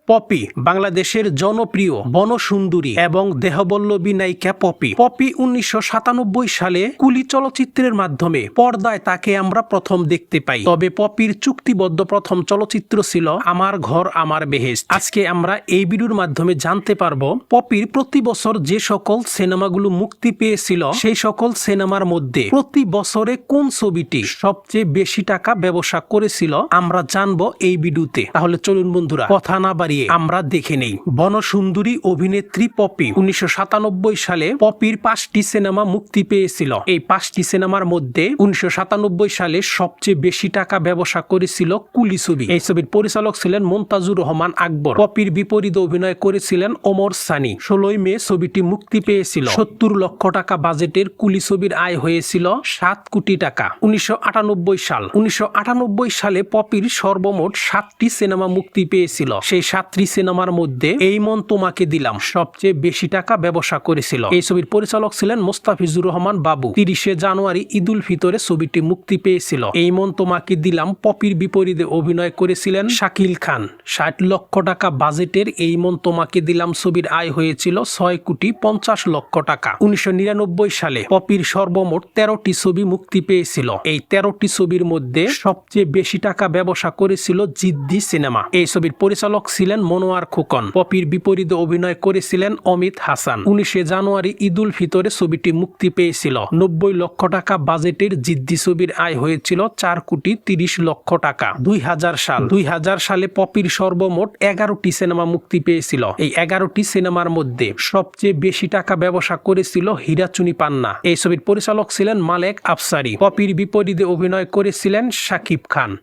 Poppy বাংলাদেশের জনপ্রিয় বনসুন্দরী এবং দেহবল্লভী নায়িকা পপি। পপি 1997 সালে কুলি চলচ্চিত্রের মাধ্যমে পর্দায় তাকে আমরা প্রথম দেখতে পাই। তবে পপির চুক্তিবদ্ধ প্রথম চলচ্চিত্র ছিল আমার ঘর আমার বেহেশত। আজকে আমরা এই ভিডিওর মাধ্যমে জানতে পারবো পপির প্রতি বছর যে সকল সিনেমাগুলো মুক্তি পেয়েছিল সেই সকল সিনেমার মধ্যে প্রতি বছরে কোন ছবিটি সবচেয়ে বেশি টাকা ব্যবসা করেছিল আমরা জানবো এই ভিডিওতে। তাহলে চলুন বন্ধুরা কথা না বাড়িয়ে আমরা দেখে নেই। বনসুন্দরী অভিনেত্রী পপি 1997 সালে পপির 5টি সিনেমা মুক্তি পেয়েছিল। এই 5টি সিনেমার মধ্যে 1997 সালে সবচেয়ে বেশি টাকা ব্যবসা করেছিল কুলি ছবি। এই ছবির পরিচালক ছিলেন মুনতাজুর রহমান আকবর। পপির বিপরীতে অভিনয় করেছিলেন ওমর সানি। 16 মে ছবিটি মুক্তি পেয়েছিল। 70 লক্ষ টাকা বাজেটের কুলি ছবির আয় হয়েছিল 7 কোটি টাকা। 1998 সালে পপির সর্বমোট 7টি সিনেমা মুক্তি পেয়েছিল। সেই 7টি সিনেমার মধ্যে এই মন তোমাকে দিলাম সবচেয়ে বেশি টাকা ব্যবসা করেছিল। এই ছবির পরিচালক ছিলেন মোস্তাফিজুর রহমান বাবু। 30 জানুয়ারি ঈদুল ফিতরে ছবিটি মুক্তি পেয়েছিল। এই মন তোমাকে দিলাম পপির বিপরীতে অভিনয় করেছিলেন শাকিল খান। 60 লক্ষ টাকা বাজেটের এই মন তোমাকে দিলাম ছবির আয় হয়েছিল 6 কোটি 50 লক্ষ টাকা। 1999 সালে পপির সর্বমোট 13টি ছবি মুক্তি পেয়েছিল। এই 13টি ছবির মধ্যে সবচেয়ে বেশি টাকা ব্যবসা করেছিল জিদ্দি সিনেমা। এই ছবির পরিচালক ছিলেন মনোয়ার খোকন। পপির বিপরীতে অভিনয় করেছিলেন অমিত হাসান। 19 জানুয়ারি ঈদুল ফিতরে ছবিটি মুক্তি পেয়েছিল। 90 লক্ষ টাকা বাজেটের জিদ্দি ছবির আয় হয়েছিল 4 কোটি 30 লক্ষ টাকা। 2000 সালে পপির সর্বমোট 11টি সিনেমা মুক্তি পেয়েছিল। এই 11টি সিনেমার মধ্যে সবচেয়ে বেশি টাকা ব্যবসা করেছিল হীরাচুনি পান্না। এই ছবির পরিচালক ছিলেন মালেক আফসারি। পপির বিপরীতে অভিনয় করেছিলেন শাকিব খান।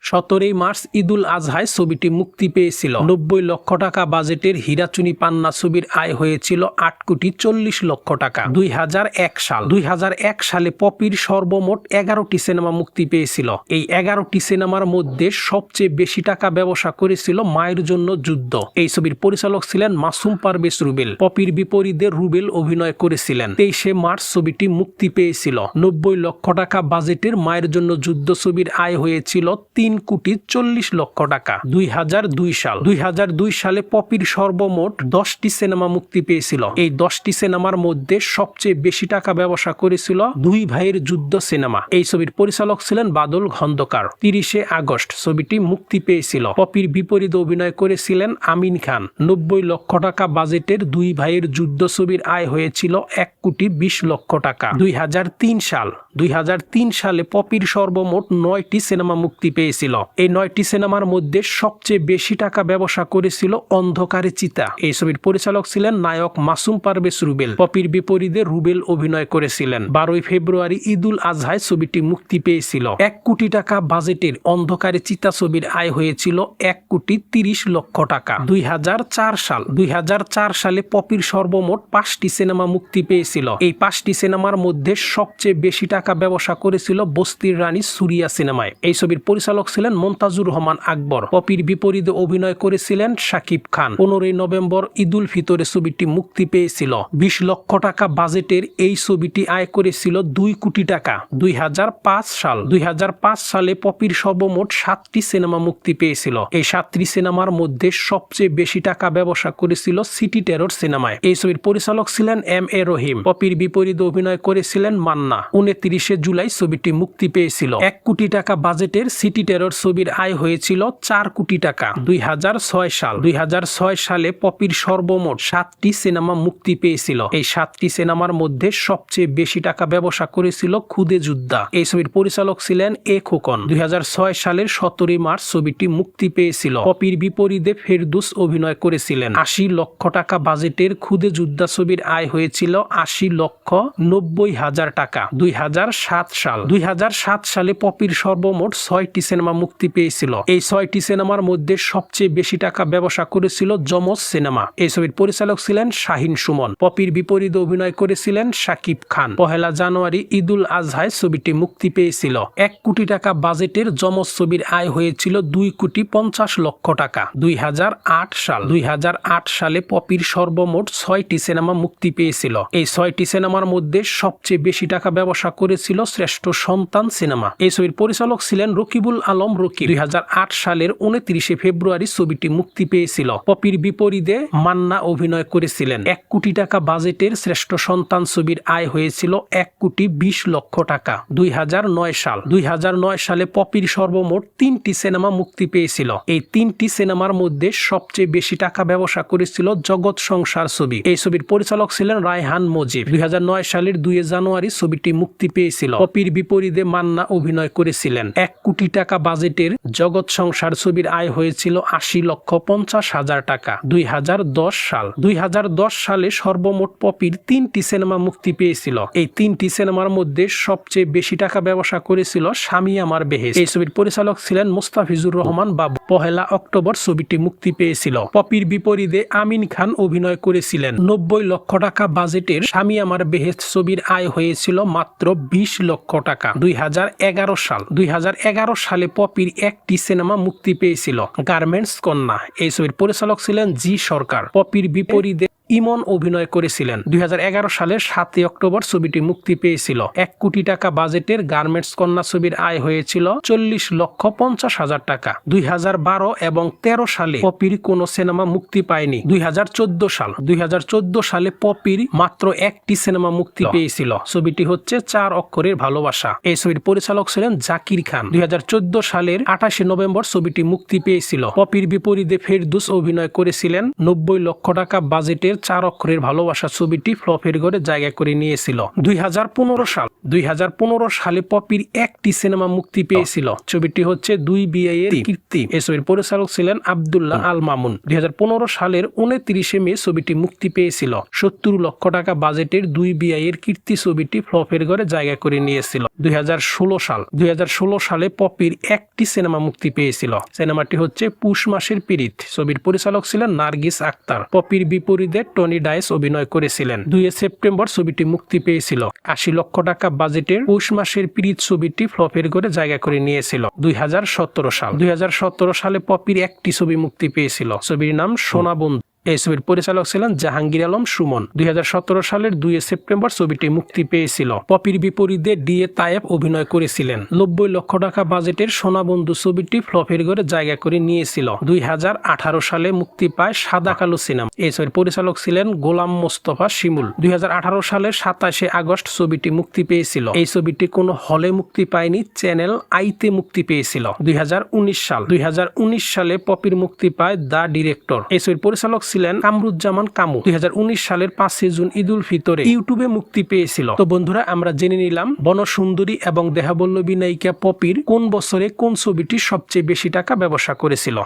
17 মার্চ ঈদুল আজহায় ছবিটি মুক্তি পেয়েছিল। 90 লক্ষ টাকা বাজেটের হীরাচুনি পান্না ছবির আয় হয়েছিল 8 কোটি 40 লক্ষ টাকা। 2001 সালে পপির সর্বমোট 11টি সিনেমা মুক্তি পেয়েছিল। এই 11টি সিনেমার মধ্যে সবচেয়ে বেশি টাকা ব্যবসা করেছিল মায়ের জন্য যুদ্ধ। এই ছবির পরিচালক ছিলেন মাসুম পারভেজ রুবেল। পপির বিপরীতে রুবেল অভিনয় করেছিলেন। 23 মার্চ ছবিটি মুক্তি পেয়েছিল। 90 লক্ষ টাকা বাজেটের মায়ের জন্য যুদ্ধ ছবির আয় হয়েছিল 3 কোটি 40 লক্ষ টাকা। 2002 সালে পপির সর্বমোট 10টি সিনেমা মুক্তি পেয়েছিল। এই 10টি সিনেমার মধ্যে সবচেয়ে বেশি টাকা ব্যবসা করেছিল দুই ভাইয়ের যুদ্ধ সিনেমা। এই ছবির পরিচালক ছিলেন বাদল খন্দকার। 30 আগস্ট ছবিটি মুক্তি পেয়েছিল। পপির বিপরীতে অভিনয় করেছিলেন আমিন খান। 90 লক্ষ টাকা বাজেটের দুই ভাইয়ের যুদ্ধ ছবির আয় হয়েছিল 1 কোটি 20 লক্ষ টাকা। 2003 সালে পপির সর্বমোট 9টি সিনেমা মুক্তি পেয়েছিল। এই 9টি সিনেমার মধ্যে সবচেয়ে বেশি টাকা ব্যবসা করেছিল অন্ধকারে চিতা। এই ছবির পরিচালক ছিলেন নায়ক মাসুম পারভেজ রুবেল। পপির বিপরীতে রুবেল অভিনয় করেছিলেন। 12 ফেব্রুয়ারি ঈদুল আজহায় ছবিটি মুক্তি পেয়েছিল। 1 কোটি টাকা বাজেটের অন্ধকারে চিতা ছবির আয় হয়েছিল 1 কোটি 30 লক্ষ টাকা। 2004 সালে পপির সর্বমোট 5টি সিনেমা মুক্তি পেয়েছিল। এই 5টি সিনেমার মধ্যে সবচেয়ে বেশি টাকা ব্যবসা করেছিল বস্তির রানী সুরিয়া সিনেমায়। এই ছবির পরিচালক ছিলেন মুনতাজুর রহমান আকবর। পপির বিপরীতে অভিনয় করেছিলেন শাকিব খান। 15 নভেম্বর ঈদুল ফিতরে ছবিটি মুক্তি পেয়েছিল। 20 লক্ষ টাকা বাজেটের এই ছবিটি আয় করেছিল 2 কোটি টাকা। 2005 সালে পপির সর্বমোট 7টি সিনেমা মুক্তি পেয়েছিল। এই 7টি সিনেমার মধ্যে সবচেয়ে বেশি টাকা ব্যবসা করেছিল সিটি টেরর সিনেমায়। এই ছবির পরিচালক ছিলেন M.A. রহিম। পপির বিপরীতে অভিনয় করেছিলেন মান্না। 29 জুলাই ছবিটি মুক্তি পেয়েছিল। 1 কোটি টাকা বাজেটের সিটি টেরর ছবির আয় হয়েছিল 4 কোটি টাকা। 2006 সালে পপির সর্বমোট 7টি সিনেমা মুক্তি পেয়েছিল। এই 7টি সিনেমার মধ্যে সবচেয়ে বেশি টাকা ব্যবসা করেছিল খুদে যোদ্ধা। এই ছবির পরিচালক ছিলেন এ খোকন। 2006 সালের 17 মার্চ ছবিটি মুক্তি পেয়েছিল। পপির বিপরীতে ফেরদৌস অভিনয় করেছিলেন। 80 লক্ষ টাকা বাজেটের খুদে যোদ্ধা ছবির আয় হয়েছিল 80 লক্ষ 90 হাজার টাকা। 2007 সালে পপির সর্বমোট 6টি সিনেমা মুক্তি পেয়েছিল। এই 6টি সিনেমার মধ্যে সবচেয়ে বেশি টাকা ব্যবসা করেছিল যমজ সিনেমা। এই ছবির পরিচালক ছিলেন শাহিন সুমন। পপির বিপরীতে অভিনয় করেছিলেন শাকিব খান। 1 জানুয়ারি ঈদুল আজহায় ছবিটি মুক্তি পেয়েছিল। 1 কোটি টাকা বাজেটের যমজ ছবির আয় হয়েছিল 2 কোটি 50 লক্ষ টাকা। 2008 সালে পপির সর্বমোট 6টি সিনেমা মুক্তি পেয়েছিল। এই 6টি সিনেমার মধ্যে সবচেয়ে বেশি টাকা ব্যবসা করেছিল শ্রেষ্ঠ সন্তান সিনেমা। এই ছবির পরিচালক ছিলেন রকিবুল আলম রকিব। 2008 সালের 29 ফেব্রুয়ারি ছবিটি মুক্তি পেয়েছিল। পপির বিপরীতে মান্না অভিনয় করেছিলেন। 1 কোটি টাকা বাজেটের শ্রেষ্ঠ সন্তান ছবির আয় হয়েছিল 1,20,00,000 টাকা। 2009 সালে পপির সর্বমোট 3টি সিনেমা মুক্তি পেয়েছিল। এই 3টি সিনেমার মধ্যে সবচেয়ে বেশি টাকা ব্যবসা করেছিল জগৎ সংসার ছবি। এই ছবির পরিচালক ছিলেন রায়হান মজিব। 2009 সালের 2 জানুয়ারি ছবিটি মুক্তি পেয়েছিল। পপির বিপরীতে মান্না অভিনয় করেছিলেন। 1 কোটি টাকা বাজেটের জগৎ সংসার ছবির আয় হয়েছিল 80,50,000 টাকা। 2010 সালে সর্বমোট পপির 3টি সিনেমা মুক্তি পেয়েছিল। এই 3টি সিনেমার মধ্যে সবচেয়ে বেশি টাকা ব্যবসা করেছিল স্বামী আমার বেহেশত। এই ছবির পরিচালক ছিলেন মুস্তাফিজুর রহমান বাবু। 1 অক্টোবর ছবিটি মুক্তি পেয়েছিল। পপির বিপরীতে আমিন খান অভিনয় করেছিলেন। 90 লক্ষ টাকা বাজেটের স্বামী আমার বেহেশত ছবির আয় হয়েছিল মাত্র 20 লক্ষ টাকা। 2011 সালে পপির একটি সিনেমা মুক্তি পেয়েছিল, গার্মেন্টস কন্যা। এই ছবির পরিচালক ছিলেন জি সরকার। পপির বিপরীতে ইমন অভিনয় করেছিলেন। 2011 সালের 7 অক্টোবর ছবিটি মুক্তি পেয়েছিল। 1 কোটি টাকা বাজেটের গার্মেন্টস কন্যা ছবির আয় হয়েছিল 40,50,000 টাকা। 2012 এবং 13 সালে পপির কোনো সিনেমা মুক্তি পায়নি। 2014 সালে পপির মাত্র একটি সিনেমা মুক্তি পেয়েছিল। ছবিটি হচ্ছে 4 অক্ষরের ভালোবাসা। এই ছবির পরিচালক ছিলেন জাকির খান। 2014 সালের 28 নভেম্বর ছবিটি মুক্তি পেয়েছিল। পপির বিপরীতে ফেরদৌস অভিনয় করেছিলেন। 90 লক্ষ টাকা বাজেটের 4 অক্ষরের ভালোবাসা ছবিটি ফ্লপের ঘরে জায়গা করে নিয়েছিল। 2015 সালে পপির একটি সিনেমা মুক্তি পেয়েছিল। ছবিটি হচ্ছে 2 বিয়ের কীর্তি। এই ছবির পরিচালক ছিলেন আব্দুল্লাহ আল মামুন। 2015 সালের 29 মে ছবিটি মুক্তি পেয়েছিল। 70 লক্ষ টাকা বাজেটের 2 বিয়ের কীর্তি ছবিটি ফ্লপের ঘরে জায়গা করে নিয়েছিল। 2016 সালে পপির একটি সিনেমা মুক্তি পেয়েছিল। সিনেমাটি হচ্ছে পুষ মাসের পীড়িত। ছবির পরিচালক ছিলেন নার্গিস আক্তার। পপির বিপরীতে টনি ডায়েস অভিনয় করেছিলেন। 2 সেপ্টেম্বর ছবিটি মুক্তি পেয়েছিল। 80 লক্ষ টাকা বাজেটের পৌষ মাসের পীড়িত ছবিটি ফ্লপের ঘরে জায়গা করে নিয়েছিল। 2017 সালে পপির একটি ছবি মুক্তি পেয়েছিল। ছবির নাম সোনা বন্ধু। এই ছবির পরিচালক ছিলেন জাহাঙ্গীর আলম সুমন। 2017 সালের 2 সেপ্টেম্বর ছবিটি মুক্তি পেয়েছিল। পপির বিপরীতে ডিএ তায়েব অভিনয় করেছিলেন। 90 লক্ষ টাকা বাজেটের সোনা বন্ধু ছবিটি ফ্লপের ঘরে জায়গা করে নিয়েছিল। 2018 সালে মুক্তি পায় সাদা কালো সিনেমা। এই ছবির পরিচালক ছিলেন গোলাম মোস্তফা শিমুল। 2018 সালের 27 আগস্ট ছবিটি মুক্তি পেয়েছিল। এই ছবিটি কোনো হলে মুক্তি পায়নি, চ্যানেল আইতে মুক্তি পেয়েছিল। 2019 সালে পপির মুক্তি পায় দ্য ডিরেক্টর। এই ছবির পরিচালক ছিলেন কামরুজ্জামান কামু। 2019 সালের 5 জুন ঈদুল ফিতরে ইউটিউবে মুক্তি পেয়েছিল। তো বন্ধুরা, আমরা জেনে নিলাম বনসুন্দরী এবং দেহাবল্লভী নায়িকা পপির কোন বছরে কোন ছবিটি সবচেয়ে বেশি টাকা ব্যবসা করেছিল।